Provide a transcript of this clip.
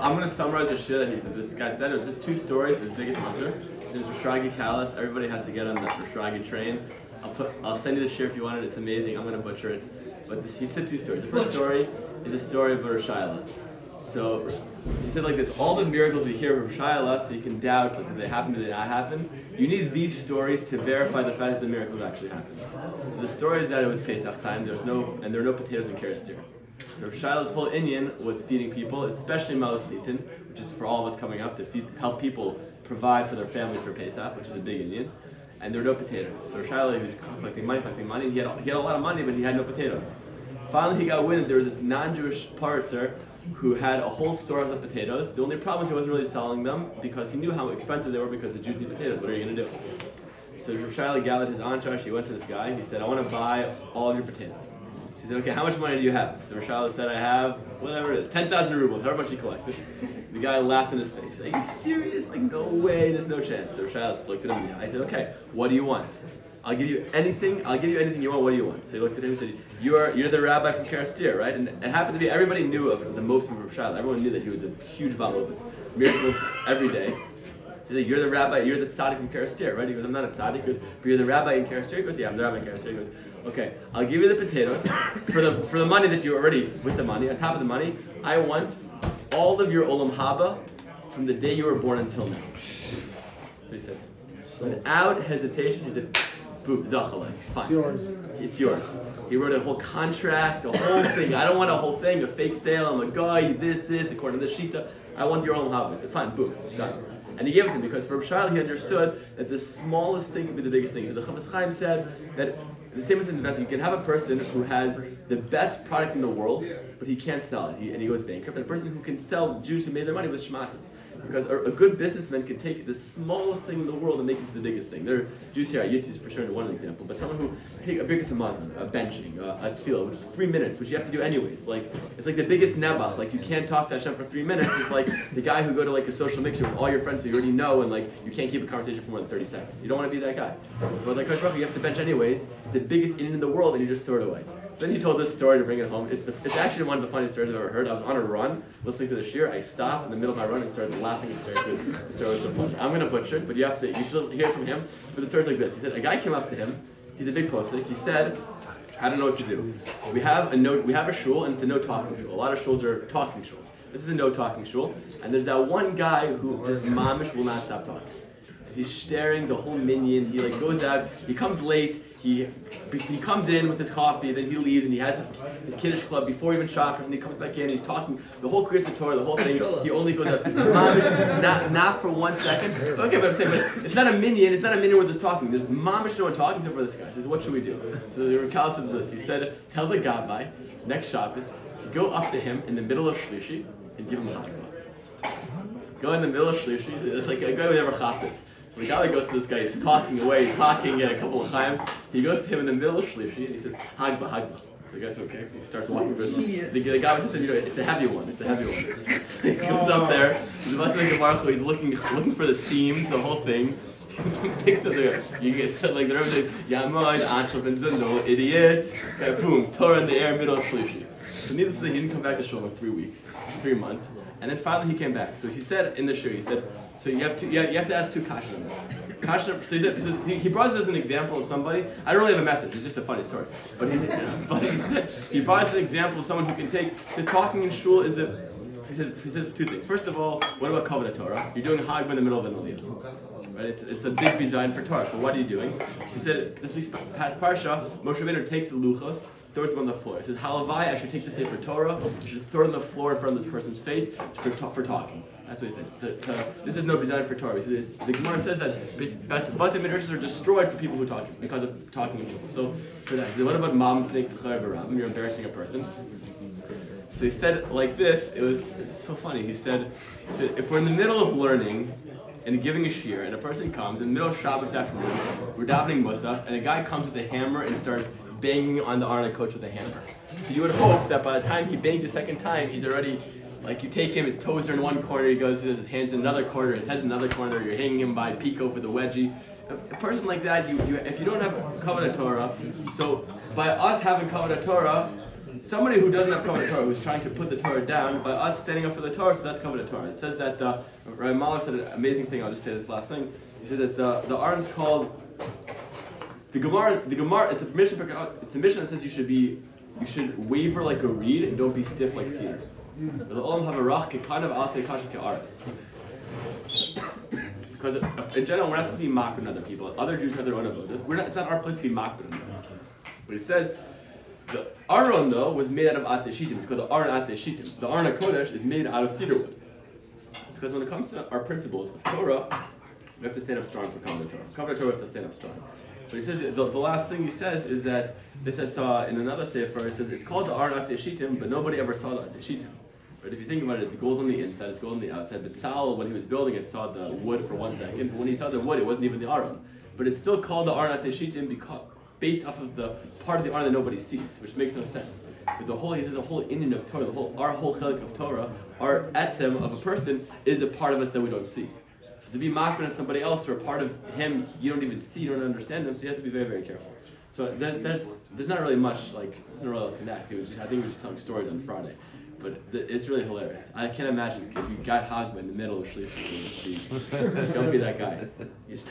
I'm going to summarize the shit that this guy said. It was just 2 stories, his biggest musser. His Rishragi Kalas. Everybody has to get on that Rishragi train. I'll send you the share if you want it. It's amazing. I'm going to butcher it. But he said 2 stories. The first story is a story of SHAYA'LA. So he said like this: all the miracles we hear from SHAYA'LA, so you can doubt that they happen or they not happen. You need these stories to verify the fact that the miracles actually happened. So the story is that it was Pesach time. There were no potatoes in KERESTIR. So SHAYA'LA's whole inyan was feeding people, especially Malos Litin, which is for all of us coming up to help people provide for their families for Pesach, which is a big inyan. And there were no potatoes. So SHAYA'LA, he was collecting money. He had a lot of money, but he had no potatoes. Finally, he got wind that there was this non-Jewish paritzer who had a whole storehouse of potatoes. The only problem is he wasn't really selling them because he knew how expensive they were because the Jews need potatoes. What are you going to do? So SHAYA'LA gathered his entourage. He went to this guy. He said, I want to buy all of your potatoes. He said, okay, how much money do you have? So SHAYA'LA said, I have, whatever it is, 10,000 rubles, however much he collected. The guy laughed in his face. Like, are you serious? Like, no way, there's no chance. So SHAYA'LA looked at him in the eye. I said, okay, what do you want? I'll give you anything you want. What do you want? So he looked at him and said, you're the rabbi from KERESTIR, right? And it happened to be, everybody knew of the most of SHAYA'LA. Everyone knew that he was a huge Baal miracles every day. So he said, you're the rabbi, you're the tzaddik from KERESTIR, right? He goes, I'm not a tzaddik. He goes, but you're the rabbi in KERESTIR? He goes, yeah, I'm the rabbi in KERESTIR. He goes, okay, I'll give you the potatoes for the money that you already, with the money, on top of the money, I want all of your olam haba from the day you were born until now. So he said, without hesitation, he said, boom, zachalai, fine. It's yours. It's yours. He wrote a whole contract, a whole thing. I don't want a whole thing, a fake sale. I'm a guy, this, according to the Shita. I want your olam haba. He said, fine, boom, done. And he gave it to him because for SHAYA'LA he understood that the smallest thing could be the biggest thing. So the Chofetz Chaim said that the same with investment. You can have a person who has the best product in the world, but he can't sell it, and he goes bankrupt. And a person who can sell Jews who made their money with shmatas. Because a good businessman can take the smallest thing in the world and make it to the biggest thing. There are Jews here at Yitzis for sure, one example, but someone who take a biggest Amazon, a benching, a tefillah, which is 3 minutes, which you have to do anyways. Like it's like the biggest nebach. Like you can't talk to Hashem for 3 minutes. It's like the guy who go to like a social mixer with all your friends who you already know, and like you can't keep a conversation for more than 30 seconds. You don't want to be that guy. But like Kosh Baruch, you have to bench anyways. It's the biggest in the world, and you just throw it away. So then he told this story to bring it home. It's actually one of the funniest stories I've ever heard. I was on a run, listening to the shir. I stopped in the middle of my run and started laughing hysterically. The story was so funny. I'm going to butcher it, but you should hear from him. But the story's like this. He said, a guy came up to him. He's a big posek. He said, I don't know what to do. We have a shul, and it's a no talking shul. A lot of shuls are talking shuls. This is a no talking shul. And there's that one guy who just mamish will not stop talking. He's staring the whole minyan. He like goes out. He comes late. He comes in with his coffee, then he leaves, and he has his kiddush club before even chakras, and he comes back in, and he's talking the whole Kriyas Torah, the whole thing. He only goes out, mamish, not for 1 second. Okay, but I'm saying, but it's not a minyan where there's talking. There's mamish no one talking to for this guy. He says, what should we do? So the Rakal said this. He said, tell the Gabbai next Shabbos to go up to him in the middle of Shlishi and give him a HAGBA. Go in the middle of Shlishi. It's like a guy who never chaf this. So the guy goes to this guy, he's talking away, he's talking a couple of times. He goes to him in the middle of Shlishi and he says, HAGBA. So the guy's okay. He starts walking with him. The guy says, it's a heavy one. So he comes up there, he's about to make a baruch, he's looking for the seams, the whole thing. He picks up the you get said like the Rebbe says, Yamod, Anshel, no idiot. Boom, Torah in the air, middle of Shlishi. So needless to say, he didn't come back to shul for 3 months. And then finally he came back. So he said in the shir, he said, so you have to ask 2 kashas on this. So he brought this as an example of somebody. I don't really have a message. It's just a funny story. But he brought us an example of someone who can take the talking in shul is that he says 2 things. First of all, what about Kavod Torah? You're doing HAGBA in the middle of an aliyah. Right? It's a big design for Torah. So what are you doing? He said this week's past parsha, Moshe Rabbeinu takes the luchos, throws them on the floor. He says, Halavai, I should take the Sefer Torah, I should throw it on the floor in front of this person's face for talking. That's what he said. This is no design for Torah. So the Gemara says that Bate Midrashs are destroyed for people who talk because of talking in shul. So for that, what about Mam Pnei T'chai B'Rabim? You're embarrassing a person. So he said like this. It's so funny. He said, if we're in the middle of learning and giving a shir, and a person comes in the middle of Shabbos afternoon, we're davening Musaf, and a guy comes with a hammer and starts banging on the Arna coach with a hammer. So you would hope that by the time he bangs the second time, he's already, like you take him, his toes are in one corner, he goes, his hands in another corner, his head's in another corner, you're hanging him by Pico with a wedgie. A person like that, if you don't have Kavod Torah, so by us having Kavod Torah, somebody who doesn't have Kavod Torah, who's trying to put the Torah down, by us standing up for the Torah, so that's Kavod Torah. It says that Rabbi Mahler said an amazing thing. I'll just say this last thing. He said that the Aron's called the Gemara. It's a mission. It's a mission that says you should waver like a reed and don't be stiff like seals. The Olam have a rach kind of alte kasha ke'aretz. Because in general, we're not supposed to be mocked with other people. Other Jews have their own abode. It's not our place to be mocked with them. But it says the Aron though was made out of ate shitim. It's called the Aron ate shitim. The Aron HaKodesh is made out of cedar wood. Because when it comes to our principles of Torah, we have to stand up strong for Kavod Torah. Kavod Torah, we have to stand up strong. So he says the last thing he says is that this I saw in another sefer. It says it's called the Aron ate shitim, but nobody ever saw the ate shitim. Right? If you think about it, it's gold on the inside, it's gold on the outside. But Saul, when he was building it, saw the wood for 1 second. But when he saw the wood, it wasn't even the Aron. But it's still called the Aron ate shitim because based off of the part of the Aron that nobody sees, which makes no sense. But he says the whole Indian of Torah, our whole chelik of Torah, our etzem of a person is a part of us that we don't see. So to be mocked at somebody else or a part of him you don't even see, you don't understand them, so you have to be very, very careful. So there's not really much there's not really connect. I think we're just telling stories on Friday. But it's really hilarious. I can't imagine if you got HAGBA in the middle of SHLISHI. Don't be that guy. You just